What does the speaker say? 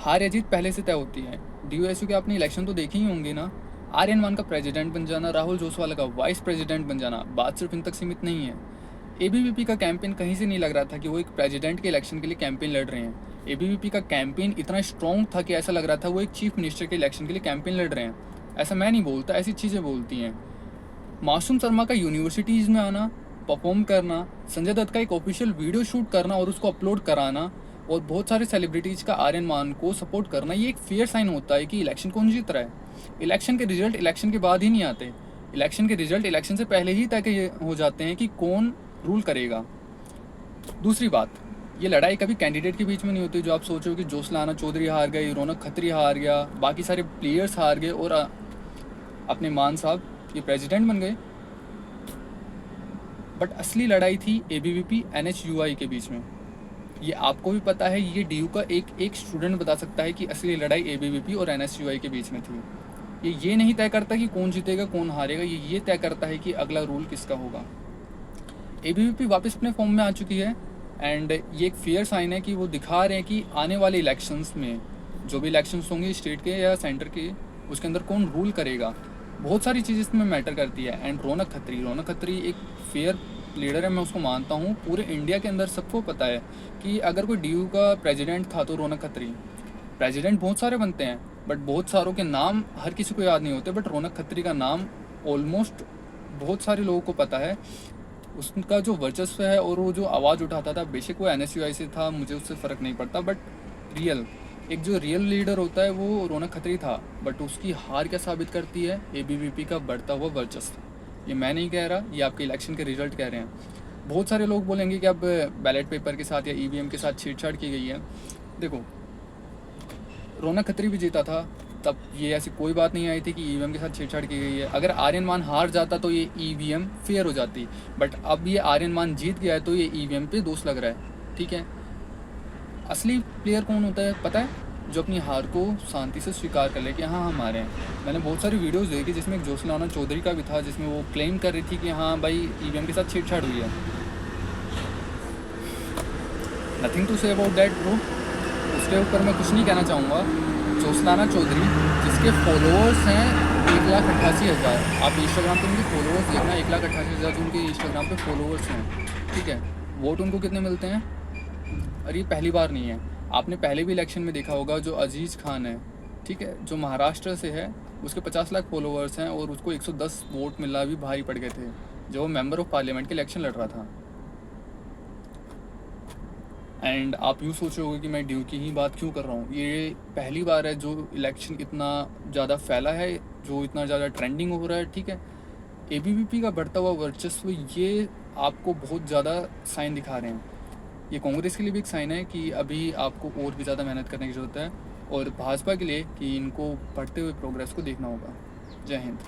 हार या जीत पहले से तय होती है। डीयूएसयू के आपने इलेक्शन तो देखे ही होंगे ना। आर्यन मान का प्रेसिडेंट बन जाना, राहुल जोसवाल का वाइस प्रेसिडेंट बन जाना, बात सिर्फ इन तक सीमित नहीं है। एबीवीपी का कैंपेन कहीं से नहीं लग रहा था कि वो एक प्रेसिडेंट के इलेक्शन के लिए कैंपेन लड़ रहे हैं। एबीवीपी का कैंपेन इतना स्ट्रॉन्ग था कि ऐसा लग रहा था वो एक चीफ मिनिस्टर के इलेक्शन के लिए कैंपेन लड़ रहे हैं। ऐसा मैं नहीं बोलता, ऐसी चीज़ें बोलती हैं। मासूम शर्मा का यूनिवर्सिटीज़ में आना, परफॉर्म करना, संजय दत्त का एक ऑफिशियल वीडियो शूट करना और उसको अपलोड कराना, और बहुत सारे सेलिब्रिटीज़ का आर्यन मान को सपोर्ट करना, ये एक फेयर साइन होता है कि इलेक्शन कौन जीत रहा है। इलेक्शन के रिजल्ट इलेक्शन के बाद ही नहीं आते। इलेक्शन के रिजल्ट इलेक्शन से पहले ही तय हो जाते हैं कि कौन रूल करेगा। दूसरी बात, ये लड़ाई कभी कैंडिडेट के बीच में नहीं होती जो आप सोचो कि जोसलाना चौधरी हार गई, रौनक खत्री हार गया, बाकी सारे प्लेयर्स हार गए और अपने मान साहब ये प्रेसिडेंट बन गए। बट असली लड़ाई थी एबीवीपी एनएचयूआई के बीच में। ये आपको भी पता है, ये डीयू का एक स्टूडेंट बता सकता है कि असली लड़ाई एबीवीपी और एनएचयूआई के बीच में थी। ये नहीं तय करता कि कौन जीतेगा कौन हारेगा, ये तय करता है कि अगला रूल किसका होगा। एबीवीपी वापस अपने फॉर्म में आ चुकी है एंड ये एक फेयर साइन है कि वो दिखा रहे हैं कि आने वाले इलेक्शंस में, जो भी इलेक्शंस होंगे स्टेट के या सेंटर के, उसके अंदर कौन रूल करेगा। बहुत सारी चीज़ इसमें मैटर करती है। एंड रौनक खत्री एक फेयर लीडर है, मैं उसको मानता हूँ। पूरे इंडिया के अंदर सबको पता है कि अगर कोई डीयू का प्रेसिडेंट था तो रौनक खत्री। प्रेसिडेंट बहुत सारे बनते हैं बट बहुत सारों के नाम हर किसी को याद नहीं होते, बट रौनक खत्री का नाम ऑलमोस्ट बहुत सारे लोगों को पता है। उसका जो वर्चस्व है और वो जो आवाज़ उठाता था, बेशक वो एनएसयूआई से था, मुझे उससे फ़र्क नहीं पड़ता, बट रियल एक जो रियल लीडर होता है वो रौनक खत्री था। बट उसकी हार क्या साबित करती है? एबीवीपी का बढ़ता हुआ वर्चस्व। ये मैं नहीं कह रहा, ये आपके इलेक्शन के रिजल्ट कह रहे हैं। बहुत सारे लोग बोलेंगे कि अब बैलेट पेपर के साथ या ईवीएम के साथ छेड़छाड़ की गई है। देखो, रौनक खत्री भी जीता था, तब ये ऐसी कोई बात नहीं आई थी कि ईवीएम के साथ छेड़छाड़ की गई है। अगर आर्यन मान हार जाता तो ये ईवीएम फेयर हो जाती, बट अब ये आर्यन मान जीत गया है तो ये ईवीएम पे दोष लग रहा है। ठीक है, असली प्लेयर कौन होता है पता है? जो अपनी हार को शांति से स्वीकार कर ले कि हाँ हम हारे हैं। मैंने बहुत सारी वीडियोस देखी जिसमें एक जोसलाना चौधरी का भी था, जिसमें वो क्लेम कर रही थी कि हाँ भाई ईवीएम के साथ छेड़छाड़ हुई है। Nothing to say about that bro. उसके ऊपर मैं कुछ नहीं कहना चाहूँगा। जोसलाना चौधरी जिसके फॉलोअर्स हैं 1,88,000, आप इंस्टाग्राम पे उनके फॉलोअर्स देखना, 1,88,000 जो उनके इंस्टाग्राम पे फॉलोअर्स हैं। ठीक है, वोट उनको कितने मिलते हैं? और ये पहली बार नहीं है, आपने पहले भी इलेक्शन में देखा होगा। जो अजीज़ खान है, ठीक है, जो महाराष्ट्र से है, उसके 50 लाख फॉलोअर्स हैं और उसको 110 वोट मिलना भी भारी पड़ गए थे जब वो मेंबर ऑफ पार्लियामेंट के इलेक्शन लड़ रहा था। एंड आप यूँ सोच रहे होगे कि मैं ड्यू की ही बात क्यों कर रहा हूँ। ये पहली बार है जो इलेक्शन इतना ज़्यादा फैला है, जो इतना ज़्यादा ट्रेंडिंग हो रहा है। ठीक है, एबीवीपी का बढ़ता हुआ वर्चस्व, ये आपको बहुत ज़्यादा साइन दिखा रहे हैं। ये कांग्रेस के लिए भी एक साइन है कि अभी आपको और भी ज़्यादा मेहनत करने की ज़रूरत है, और भाजपा के लिए कि इनको बढ़ते हुए प्रोग्रेस को देखना होगा। जय हिंद।